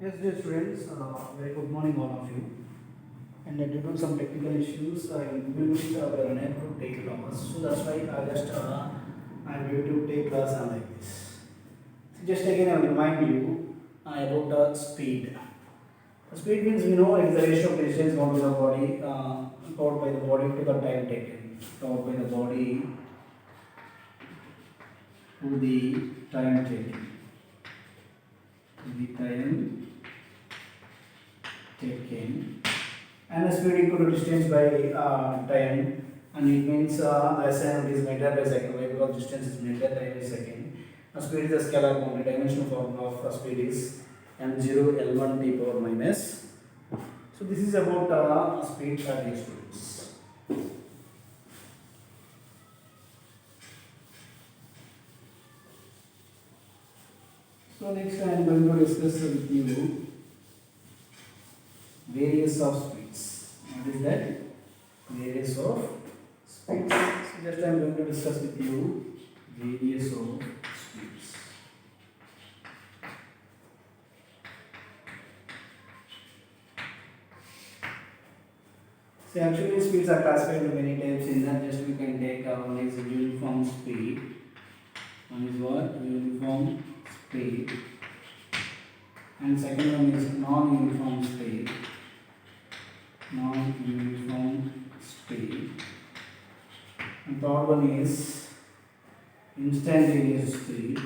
Yes, dear students, very good morning all of you. And due to some technical issues, we were unable to take class. So that's why I'm going to take class on like this. So just again I will remind you about the speed. Speed means we know it is the ratio of distance covered by the body, covered by the body to the time taken, covered by the body to the time taken, to the time taken. And the speed equal to distance by time, and it means the SI is meter by second. Why? Because distance is meter, time is second. Speed is a scalar quantity. Dimensional formula of speed is m0 l1 t power minus. So this is about speed for these students. So next I am going to discuss with you various of speeds. What is that? Various of speeds. So just I am going to discuss with you various of speeds. So actually speeds are classified into many types. In that just we can take one is uniform speed. One is what? Uniform speed. And second one is non-uniform speed. Non-uniform speed. And third one is instantaneous speed.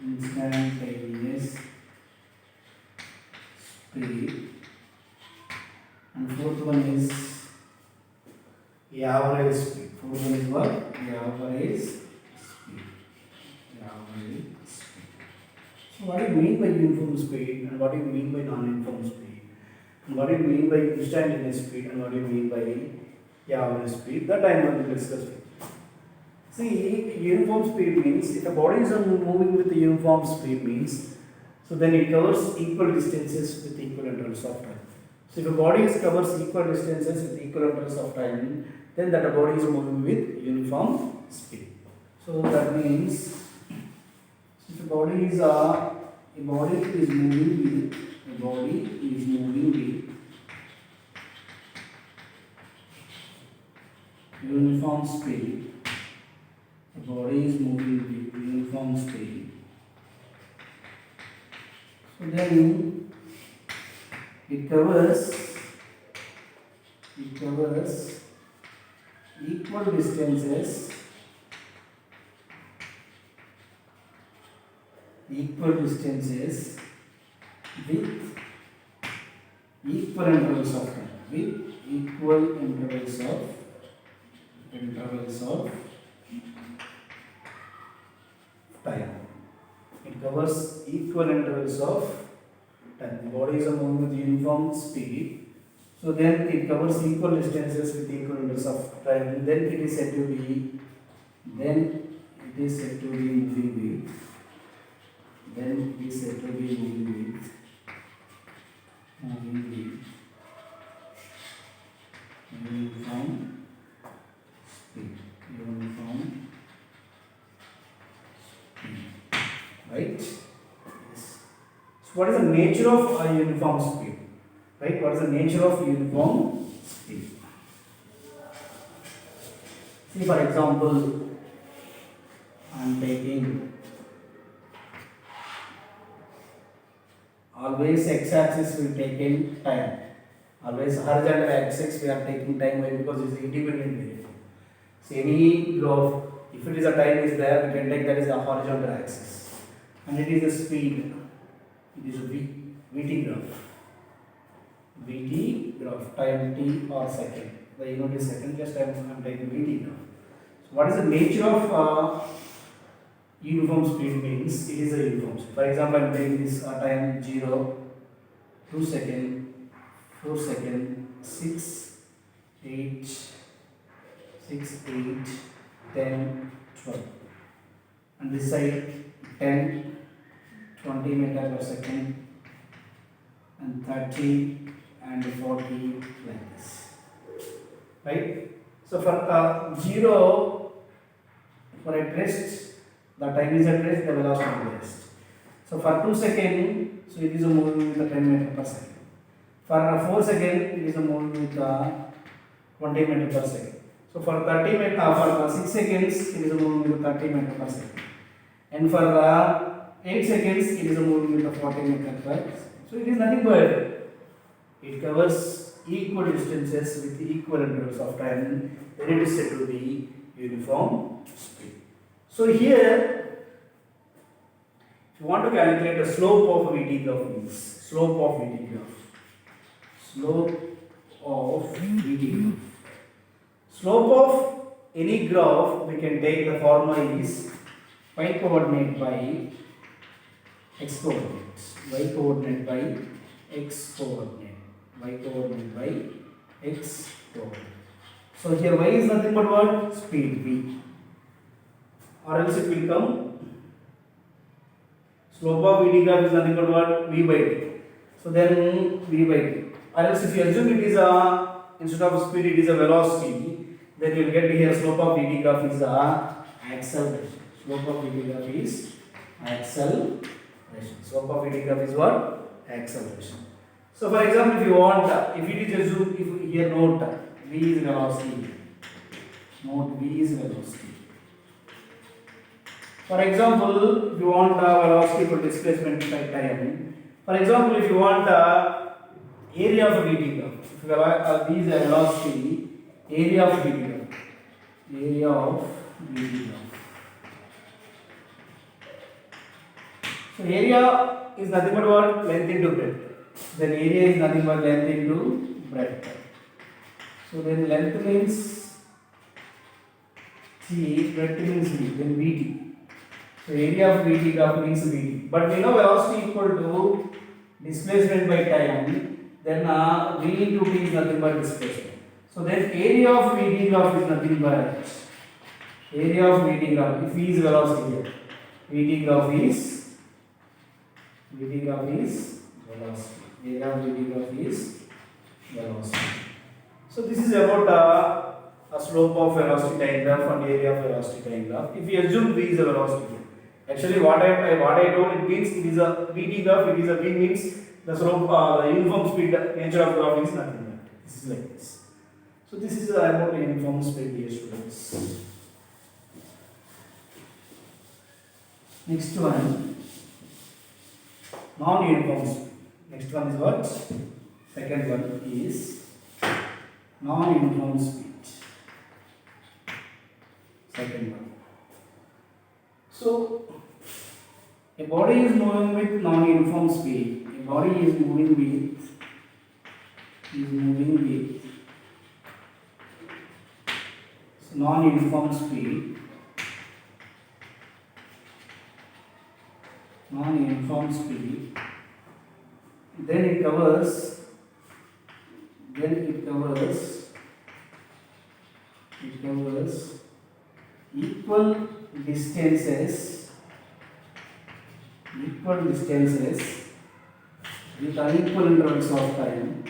Instantaneous speed. And fourth one is average speed. Fourth one is what? Average speed. Average speed. So what do you mean by uniform speed, and what do you mean by non-uniform speed, and what do you mean by instantaneous speed, and what do you mean by average speed? That I am going to discuss with you. See, uniform speed means if a body is moving with the uniform speed means, so then it covers equal distances with equal intervals of time. So if a body covers equal distances with equal intervals of time, then that a body is moving with uniform speed. So that means if a body is moving with uniform speed. The body is moving with uniform speed. So then it covers equal distances with equal intervals of time. With equal intervals of time. It covers equal intervals of time. The bodies are moving with uniform speed. So then it covers equal distances with equal intervals of time. Then it is said to be moving with. Then it is said to be moving with uniform speed. Right? Yes. So what is the nature of a uniform speed? Right? What is the nature of uniform speed? See, for example, I am taking always x-axis we take in time. Always horizontal axis we are taking time. Why? Because it is independent variable. So any graph, if it is a time is there, we can take that as a horizontal axis, and it is a speed. It is a VT graph. VT graph, time t or second. The unit is second. Just I am taking VT graph. So what is the nature of uniform speed means? It is a uniform speed. For example, I am taking this time 0, 2 second, 4 second, 6, 8, 10, 12. And this side 10, 20 meter per second, and 30 and 40 like this. Right? So for 0, for at rest, the time is at rest, the velocity is at rest. So for 2 seconds, so it is moving with 10 meter per second. For 4 seconds, it is moving with 20 meter per second. So for 30 meter, for 6 seconds, it is moving with 30 meter per second. And for 8 seconds, it is moving with 40 meter per second. So it is nothing but it covers equal distances with equal intervals of time. Then it is said to be uniform speed. So here, if you want to calculate the slope of VT graph means slope of VT graph. Slope of VT graph. Slope of any graph, we can take the formula is y coordinate by x coordinate, y coordinate by x coordinate, y coordinate by x coordinate. So here y is nothing but what? Speed v, or else it will come slope of VT graph is nothing but what? V by t. So then v by t. Or else if you assume it is a, instead of speed it is a velocity, then you will get here slope of VT graph is a acceleration. Slope of VT graph is acceleration. Slope of VT graph is what? Acceleration. So for example, if you want, if it is assumed, if here note v is velocity, note v is velocity. For example, if you want velocity for displacement by time, for example, if you want area of VT graph, if you have these velocity, area of VT graph, area of VT graph. So area is nothing but what? Length into breadth. Then area is nothing but length into breadth. So then length means T, breadth means V, then VT. So area of VT graph means VT. But we know velocity equal to displacement by time, then V into T is nothing but displacement. So then area of VT graph is nothing but area of VT graph, if V is velocity here, VT graph is velocity. Area of VT graph is velocity. So this is about a slope of velocity time graph and area of velocity time graph. If we assume V is a velocity, actually what I told, it means it is a VT graph. It is a V means the slope, the uniform speed nature of graph is nothing but this is like this. So this is about the uniform speed, dear students. Next one, non-uniform speed. Next one is what? Second one is non-uniform speed. Second one. So a body is moving with non-uniform speed. A body is moving with non-uniform speed. Non-uniform speed. Then it covers equal distances with unequal intervals of time,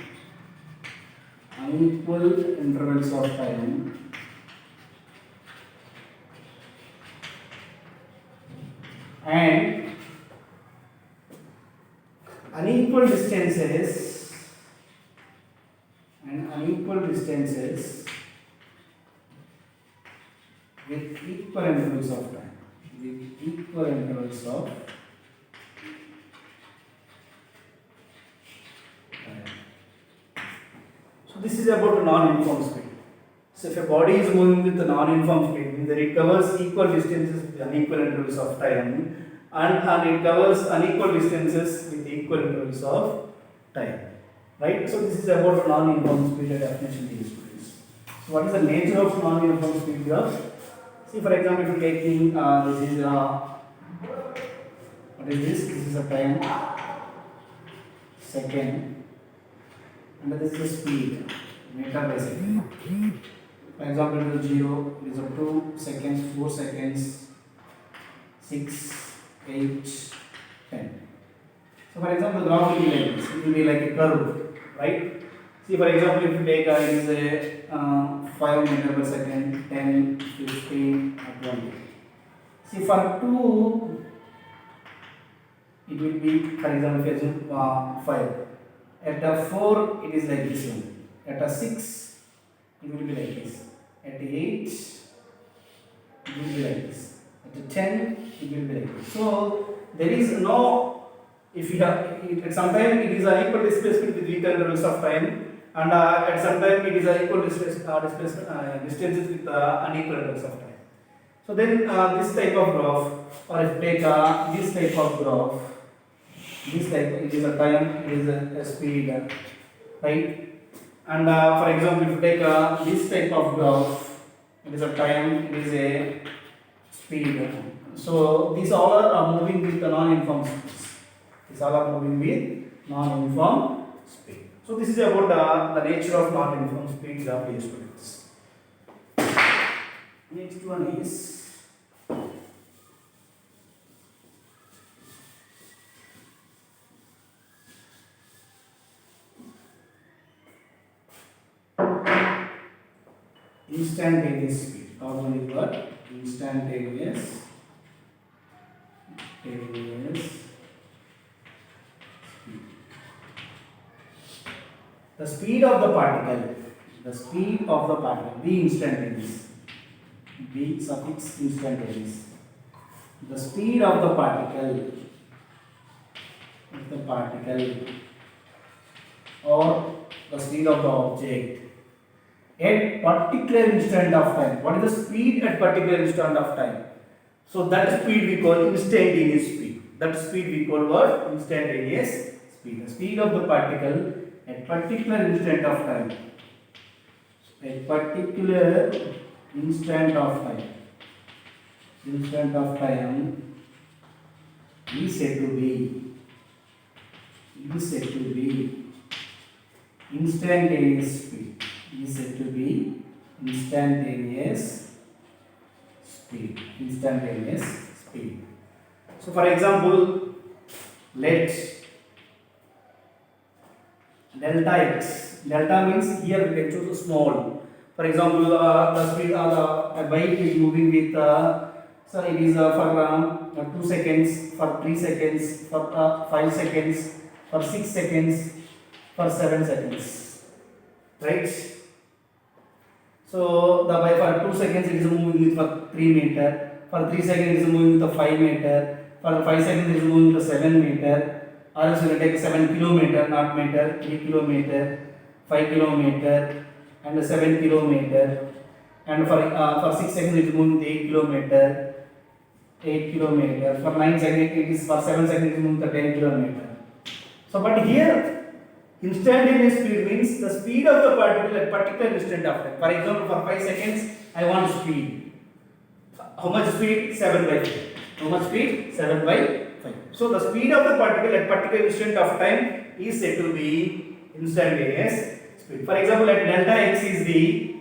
and unequal distances with equal intervals of time, So this is about non-uniform speed. So if a body is moving with the non-uniform speed, then it covers equal distances with unequal intervals of time, and it covers unequal distances with equal intervals of time. Right? So this is about non-uniform speed definition, dear students. So what is the nature of non-uniform speed graph? See, for example, if you taking this is what is this? This is a time, second, and this is the speed, meter by second. For example, it is 0, it is 2 seconds, 4 seconds, 6, 8, 10. So for example, the graph will be like this. It will be like a curve, right? See, for example, if you take it is a 5 meter per second, 10, 15, or 20. See, for 2 it will be, for example, if you assume 5. At a 4, it is like this one. At a 6, it will be like this. At 8, it will be like this. At a 10, it will be like this. So there is no, if you have, sometimes it is an equal displacement with equal intervals of time, and at some time it is an equal distances with unequal intervals of time. So then this type of graph, or if take this type of graph, this type, it is a time, it is a speed, right? And for example, if you take this type of graph, it is a time, it is a speed. So these all are moving with the non-uniform speeds. These all are moving with non-uniform speed. So this is about the nature of non-uniform speeds of these students. Next one is instantaneous speed. How many word? Instantaneous. The speed of the particle. The speed of the particle. Be instantaneous. Be suffix instantaneous. The speed of the particle. Or the speed of the object at particular instant of time. What is the speed at particular instant of time? So that speed we call instantaneous speed. That speed we call what? Instantaneous speed. The speed of the particle at particular instant of time. At particular instant of time. Instant of time is said to be instantaneous speed. Is said to be instantaneous speed. So for example, let delta x. Delta means here we can choose a small. For example, the speed of the bike is moving with so it is for 2 seconds, for 3 seconds, for 5 seconds, for 6 seconds, for 7 seconds, right? So the by for 2 seconds it is moving with for 3 meter, for 3 seconds it is moving with 5 meter, for 5 seconds it is moving with 7 meter, or else you will take 7 kilometer, not meter, 3 kilometer, 5 kilometer, and 7 kilometer, and for 6 seconds it is moving with 8 kilometer, for 9 seconds it is, for 7 seconds it is moving with 10 kilometer. So but here instantaneous speed means the speed of the particle at particular instant of time. For example, for 5 seconds, I want speed. How much speed? 7 by 5. How much speed? 7 by 5. So the speed of the particle at particular instant of time is said to be instantaneous speed. For example, at delta x is the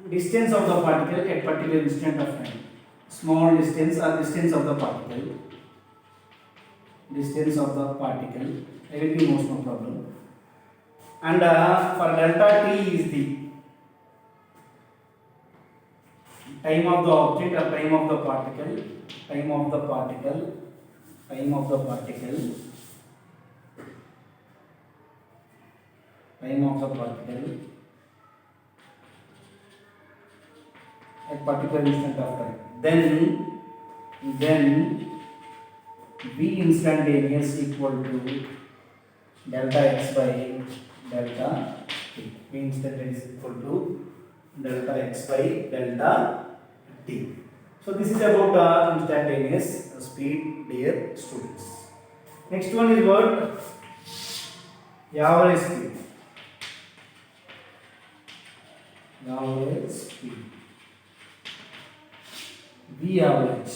distance of the particle at particular instant of time. Small distance or distance of the particle. There will be no problem. And for delta t is the time of the object or time of the particle. At particular instant of time. Then V instantaneous equal to delta x by delta t. V instantaneous equal to delta x by delta t. So this is about instantaneous speed, dear students. Next one is what? Average speed. V average.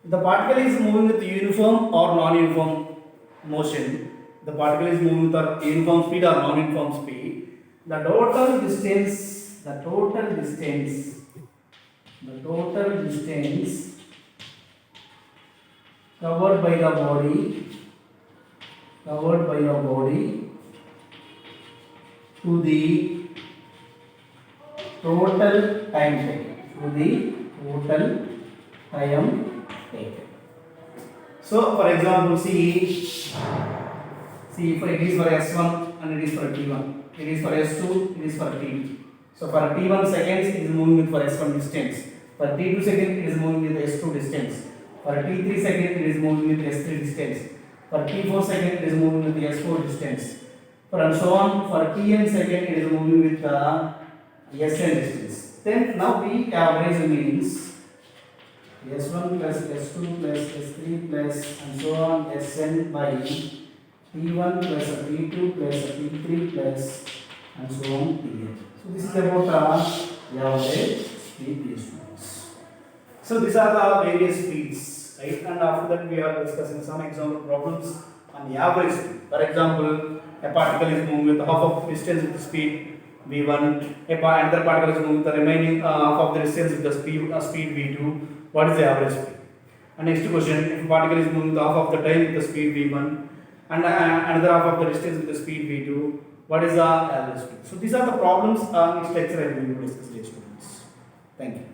The particle is moving with uniform or non-uniform motion. The particle is moving with uniform speed or non-uniform speed. The total distance covered by the body to total time taken. So the total time taken. So for example, see for it is for S1 and it is for T1. It is for S2, it is for T2. So for T1 seconds it is moving with for S1 distance. For T2 second it is moving with S2 distance. For T3 second it is moving with S3 distance. For T4 second it is moving with the S4 distance. For and so on. For Tn second it is moving with the Sn distance. Then now the average means S1 plus S2 plus S3 plus and so on Sn by T1 plus a T2 plus a T3 plus and so on Tn. So this is about the average speed students. So these are the various speeds, right? And after that we are discussing some example problems on the average speed. For example, a particle is moving with half of the distance with the speed v1. Another particle is moving with the remaining half of the distance with the speed v2. What is the average speed? And next question, if a particle is moving with half of the time with the speed v1 and another half of the distance with the speed v2, what is the average speed? So these are the problems next lecture I will discuss, students. Thank you.